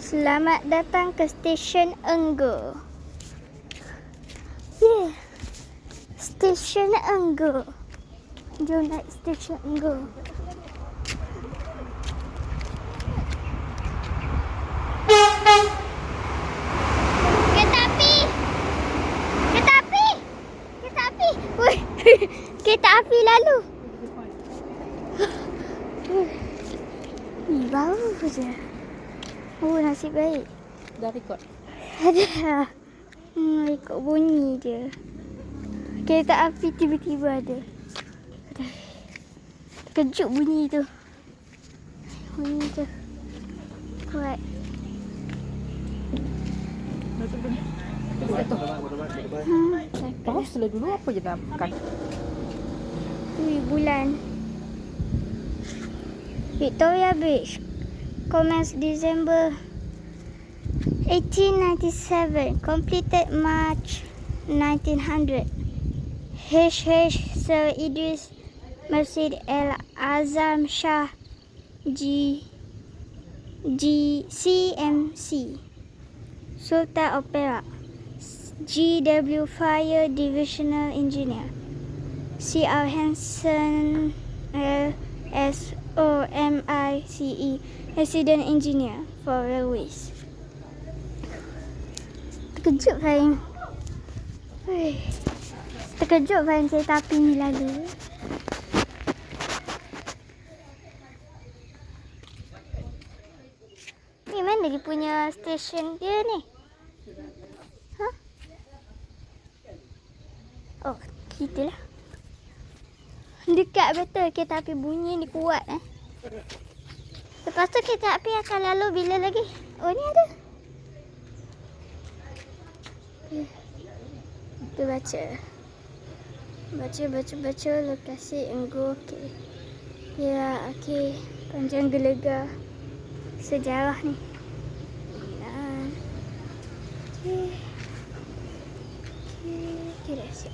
Selamat datang ke stesen Enggo. Stesen Enggo. Jom naik stesen Enggo. Kereta api! Kereta api! Kereta api! Wih, kereta api lalu. Baru je. Oh, nasib baik. Dah record. Ada. Ikut bunyi je. Kereta api tiba-tiba ada. Terkejut bunyi tu. Bunyi tu. Kuat. Pause lah dulu, apa je nak makan? Ui, bulan. Victoria Beach. Commenced December 1897. Completed March 1900. Sir Idris Masjid Al Azam Shah CMC. Sultan Opera. GW Fire Divisional Engineer. CR Hansen LSOMICE Resident Engineer for Railways. Terkejut Faim. Terkejut Faim kereta api ni lalu. Ni mana dia punya stesen dia ni? Ha? Oh, gitulah. Dekat betul kereta api, bunyi ni kuat Lepas tu kereta api akan lalu bila lagi? Oh, ni ada. Kita baca. Baca lokasi Enggo. Okey. Ya, okey. Panjang gelega sejarah ni. Okey, dah siap.